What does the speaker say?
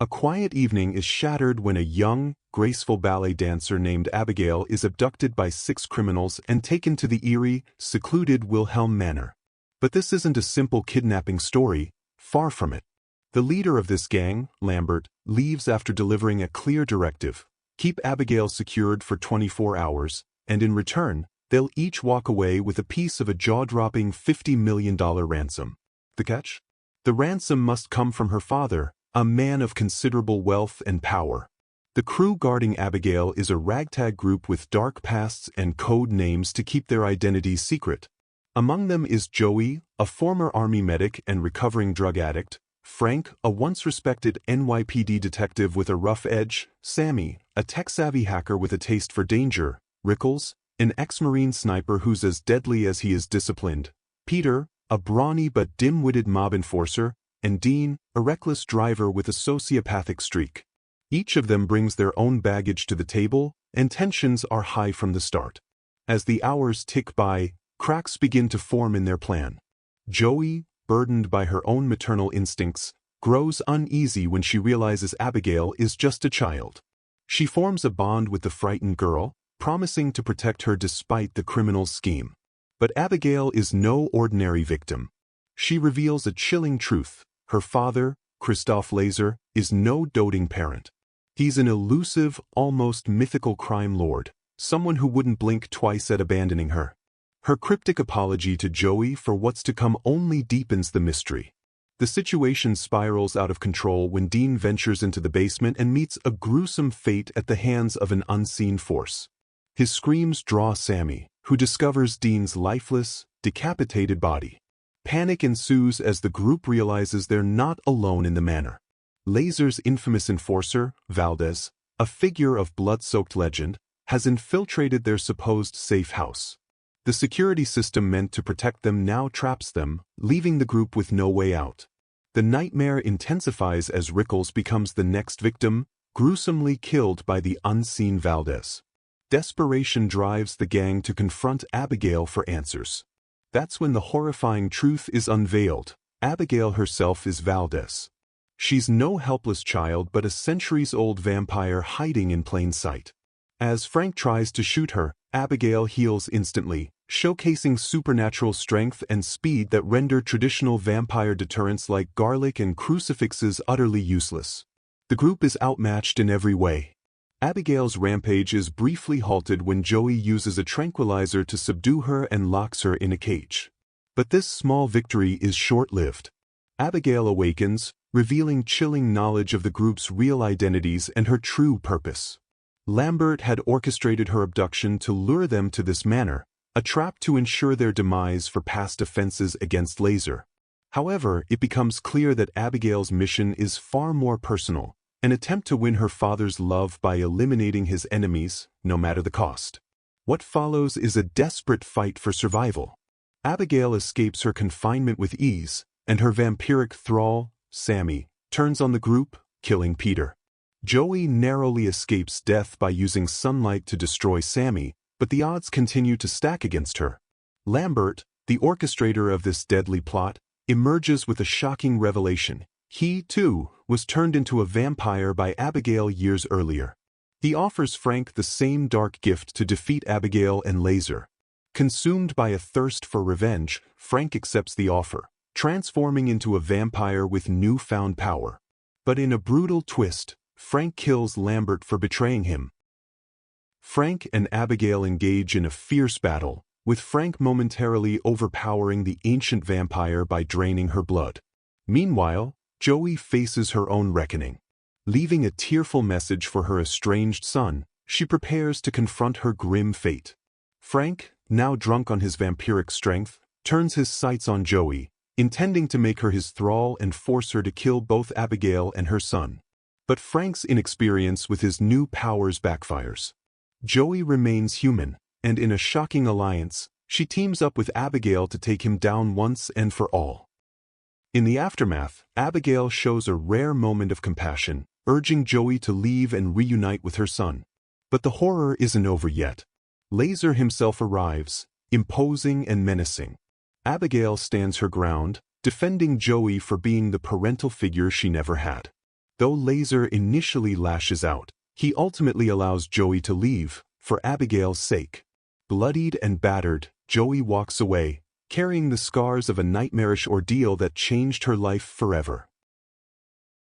A quiet evening is shattered when a young, graceful ballet dancer named Abigail is abducted by 6 criminals and taken to the eerie, secluded Wilhelm Manor. But this isn't a simple kidnapping story, far from it. The leader of this gang, Lambert, leaves after delivering a clear directive: keep Abigail secured for 24 hours, and in return, they'll each walk away with a piece of a jaw-dropping $50 million ransom. The catch? The ransom must come from her father, a man of considerable wealth and power. The crew guarding Abigail is a ragtag group with dark pasts and code names to keep their identities secret. Among them is Joey, a former army medic and recovering drug addict; Frank, a once-respected NYPD detective with a rough edge; Sammy, a tech-savvy hacker with a taste for danger; Rickles, an ex-Marine sniper who's as deadly as he is disciplined; Peter, a brawny but dim-witted mob enforcer; and Dean, a reckless driver with a sociopathic streak. Each of them brings their own baggage to the table, and tensions are high from the start. As the hours tick by, cracks begin to form in their plan. Joey, burdened by her own maternal instincts, grows uneasy when she realizes Abigail is just a child. She forms a bond with the frightened girl, promising to protect her despite the criminal's scheme. But Abigail is no ordinary victim. She reveals a chilling truth: her father, Christoph Laser, is no doting parent. He's an elusive, almost mythical crime lord, someone who wouldn't blink twice at abandoning her. Her cryptic apology to Joey for what's to come only deepens the mystery. The situation spirals out of control when Dean ventures into the basement and meets a gruesome fate at the hands of an unseen force. His screams draw Sammy, who discovers Dean's lifeless, decapitated body. Panic ensues as the group realizes they're not alone in the manor. Laser's infamous enforcer, Valdez, a figure of blood-soaked legend, has infiltrated their supposed safe house. The security system meant to protect them now traps them, leaving the group with no way out. The nightmare intensifies as Rickles becomes the next victim, gruesomely killed by the unseen Valdez. Desperation drives the gang to confront Abigail for answers. That's when the horrifying truth is unveiled: Abigail herself is Valdez. She's no helpless child but a centuries-old vampire hiding in plain sight. As Frank tries to shoot her, Abigail heals instantly, showcasing supernatural strength and speed that render traditional vampire deterrents like garlic and crucifixes utterly useless. The group is outmatched in every way. Abigail's rampage is briefly halted when Joey uses a tranquilizer to subdue her and locks her in a cage. But this small victory is short-lived. Abigail awakens, revealing chilling knowledge of the group's real identities and her true purpose. Lambert had orchestrated her abduction to lure them to this manor, a trap to ensure their demise for past offenses against Laser. However, it becomes clear that Abigail's mission is far more personal: an attempt to win her father's love by eliminating his enemies, no matter the cost. What follows is a desperate fight for survival. Abigail escapes her confinement with ease, and her vampiric thrall, Sammy, turns on the group, killing Peter. Joey narrowly escapes death by using sunlight to destroy Sammy, but the odds continue to stack against her. Lambert, the orchestrator of this deadly plot, emerges with a shocking revelation: he, too, was turned into a vampire by Abigail years earlier. He offers Frank the same dark gift to defeat Abigail and Laser. Consumed by a thirst for revenge, Frank accepts the offer, transforming into a vampire with newfound power. But in a brutal twist, Frank kills Lambert for betraying him. Frank and Abigail engage in a fierce battle, with Frank momentarily overpowering the ancient vampire by draining her blood. Meanwhile, Joey faces her own reckoning. Leaving a tearful message for her estranged son, she prepares to confront her grim fate. Frank, now drunk on his vampiric strength, turns his sights on Joey, intending to make her his thrall and force her to kill both Abigail and her son. But Frank's inexperience with his new powers backfires. Joey remains human, and in a shocking alliance, she teams up with Abigail to take him down once and for all. In the aftermath, Abigail shows a rare moment of compassion, urging Joey to leave and reunite with her son. But the horror isn't over yet. Laser himself arrives, imposing and menacing. Abigail stands her ground, defending Joey for being the parental figure she never had. Though Laser initially lashes out, he ultimately allows Joey to leave, for Abigail's sake. Bloodied and battered, Joey walks away, carrying the scars of a nightmarish ordeal that changed her life forever.